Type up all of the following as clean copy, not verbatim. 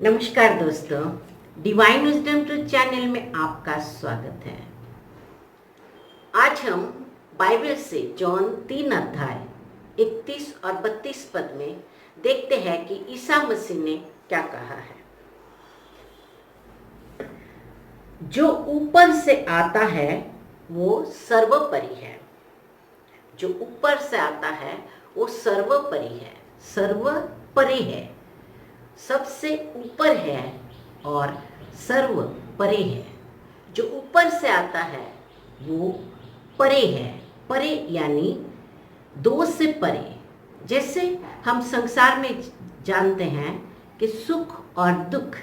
नमस्कार दोस्तों, divine wisdom truth channel में आपका स्वागत है। आज हम बाइबल से जॉन 3 अध्याय 31 और 32 पद में देखते हैं कि ईसा मसीह ने क्या कहा है। जो ऊपर से आता है वो सर्वोपरि है। जो ऊपर से आता है वो सर्वोपरि है, सर्वपरि है, सबसे ऊपर है और सर्व परे है। जो ऊपर से आता है वो परे है। परे यानी दो से परे। जैसे हम संसार में जानते हैं कि सुख और दुख,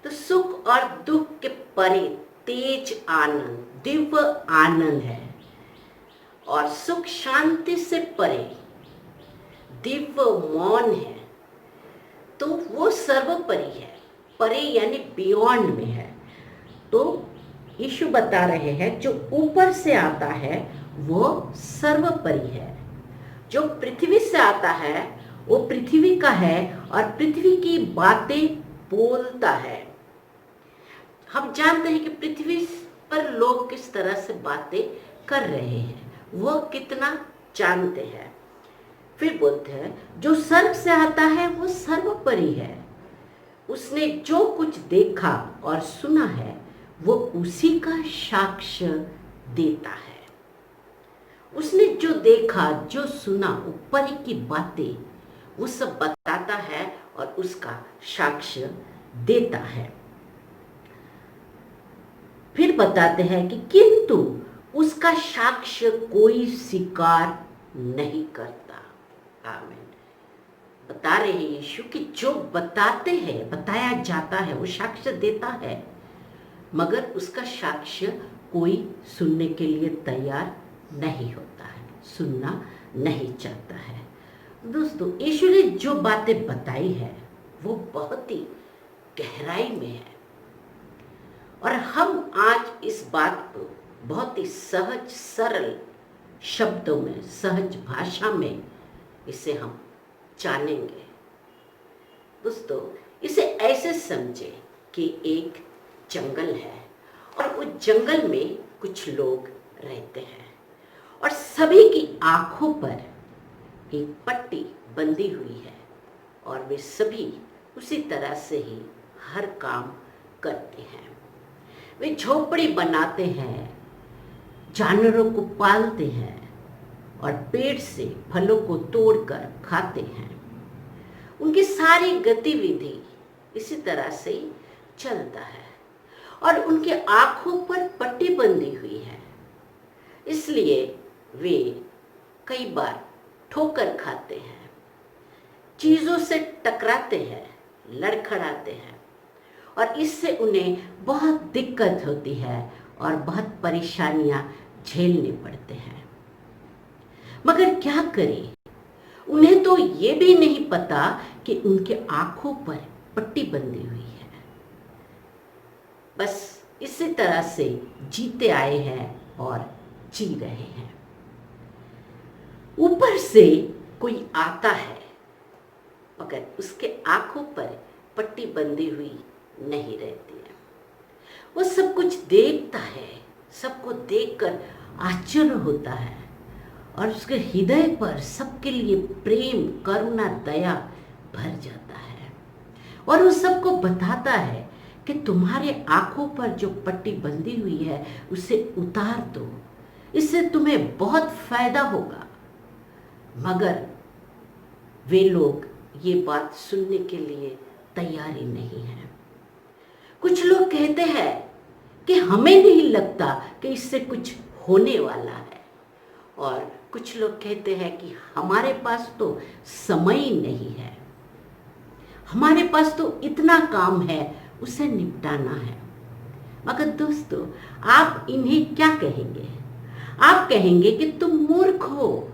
तो सुख और दुख के परे तेज आनंद, दिव्य आनंद है। और सुख शांति से परे दिव्य मौन है। तो वो सर्वोपरि है। परे यानी बियॉन्ड में है। तो यीशु बता रहे हैं जो ऊपर से आता है वो सर्वोपरि है। जो पृथ्वी से आता है वो पृथ्वी का है और पृथ्वी की बातें बोलता है। हम जानते हैं कि पृथ्वी पर लोग किस तरह से बातें कर रहे हैं, वो कितना जानते हैं। फिर बोलते हैं जो सर्व से आता है वो सर्वोपरि है। उसने जो कुछ देखा और सुना है वो उसी का साक्ष्य देता है। उसने जो देखा, जो सुना, ऊपर की बातें, वो सब बताता है और उसका साक्ष्य देता है। फिर बताते हैं कि किंतु उसका साक्ष्य कोई स्वीकार नहीं करता। आमीन। बता रहे हैं यीशु कि जो बताते हैं, बताया जाता है, वो साक्ष्य देता है, मगर उसका साक्ष्य कोई सुनने के लिए तैयार नहीं होता है, सुनना नहीं चाहता है। दोस्तों, यीशु ने जो बातें बताई है वो बहुत ही गहराई में है और हम आज इस बात को बहुत ही सहज सरल शब्दों में, सहज भाषा में इसे हम जानेंगे। दोस्तों, इसे ऐसे समझे कि एक जंगल है और उस जंगल में कुछ लोग रहते हैं और सभी की आंखों पर एक पट्टी बंधी हुई है और वे सभी उसी तरह से ही हर काम करते हैं। वे झोपड़ी बनाते हैं, जानवरों को पालते हैं और पेड़ से फलों को तोड़कर खाते हैं। उनकी सारी गतिविधि इसी तरह से चलता है और उनके आंखों पर पट्टी बंधी हुई है, इसलिए वे कई बार ठोकर खाते हैं, चीजों से टकराते हैं, लड़खड़ाते हैं और इससे उन्हें बहुत दिक्कत होती है और बहुत परेशानियां झेलने पड़ते हैं। मगर क्या करें, उन्हें तो ये भी नहीं पता कि उनके आंखों पर पट्टी बंधी हुई है। बस इसी तरह से जीते आए हैं और जी रहे हैं। ऊपर से कोई आता है मगर उसके आंखों पर पट्टी बंधी हुई नहीं रहती है। वो सब कुछ देखता है, सबको देखकर आश्चर्य होता है और उसके हृदय पर सबके लिए प्रेम, करुणा, दया भर जाता है और वो सबको बताता है कि तुम्हारे आंखों पर जो पट्टी बंधी हुई है उसे उतार दो, इससे तुम्हें बहुत फायदा होगा। मगर वे लोग ये बात सुनने के लिए तैयार ही नहीं है। कुछ लोग कहते हैं कि हमें नहीं लगता कि इससे कुछ होने वाला है और कुछ लोग कहते हैं कि हमारे पास तो समय ही नहीं है, हमारे पास तो इतना काम है, उसे निपटाना है। मगर दोस्तों, आप इन्हें क्या कहेंगे? आप कहेंगे कि तुम मूर्ख हो।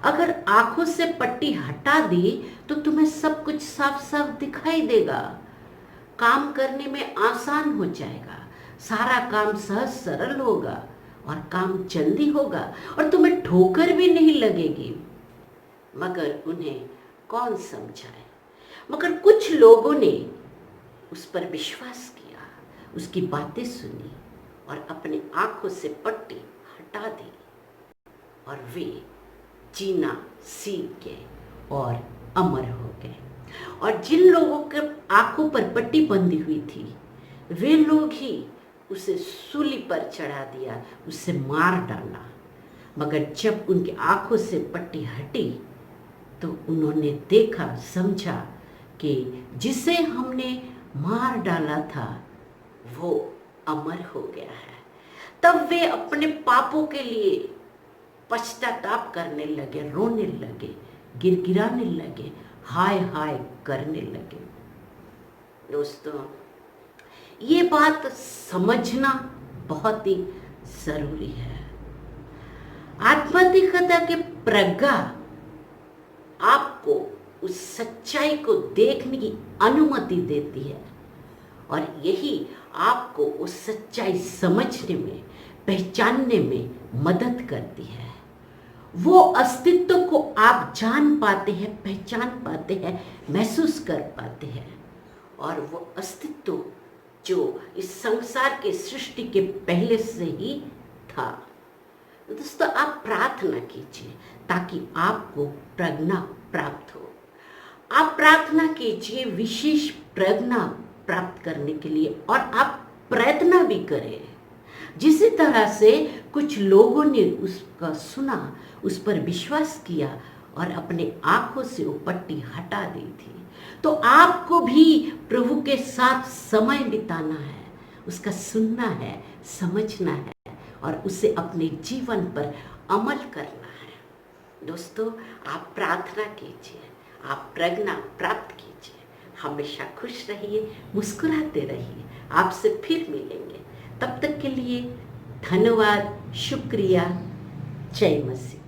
अगर आंखों से पट्टी हटा दी तो तुम्हें सब कुछ साफ साफ दिखाई देगा, काम करने में आसान हो जाएगा, सारा काम सहज सरल होगा और काम जल्दी होगा और तुम्हें ठोकर भी नहीं लगेगी। मगर उन्हें कौन समझाए? मगर कुछ लोगों ने उस पर विश्वास किया, उसकी बातें सुनी और अपनी आंखों से पट्टी हटा दी और वे जीना सीख गए और अमर हो गए। और जिन लोगों के आंखों पर पट्टी बंधी हुई थी, वे लोग ही उसे सूली पर चढ़ा दिया, उसे मार डाला। मगर जब उनकी आंखों से पट्टी हटी तो उन्होंने देखा, समझा कि जिसे हमने मार डाला था वो अमर हो गया है। तब वे अपने पापों के लिए पश्चाताप करने लगे, रोने लगे, गिड़गिड़ाने लगे, हाय हाय करने लगे। दोस्तों, ये बात समझना बहुत ही जरूरी है। आत्माधिकता के प्रज्ञा आपको उस सच्चाई को देखने की अनुमति देती है और यही आपको उस सच्चाई समझने में, पहचानने में मदद करती है। वो अस्तित्व को आप जान पाते हैं, पहचान पाते हैं, महसूस कर पाते हैं। और वो अस्तित्व जो इस संसार के सृष्टि के पहले से ही था। दोस्तों, आप प्रार्थना कीजिए ताकि आपको प्रज्ञा प्राप्त हो। आप प्रार्थना कीजिए विशेष प्रज्ञा प्राप्त करने के लिए और आप प्रयत्न भी करें। जिस तरह से कुछ लोगों ने उसका सुना, उस पर विश्वास किया और अपने आंखों से वो पट्टी हटा दी थी, तो आपको भी प्रभु के साथ समय बिताना है, उसका सुनना है, समझना है और उसे अपने जीवन पर अमल करना है। दोस्तों, आप प्रार्थना कीजिए, आप प्रज्ञा प्राप्त कीजिए। हमेशा खुश रहिए, मुस्कुराते रहिए। आपसे फिर मिलेंगे। तब तक के लिए धन्यवाद, शुक्रिया। जय मसीह।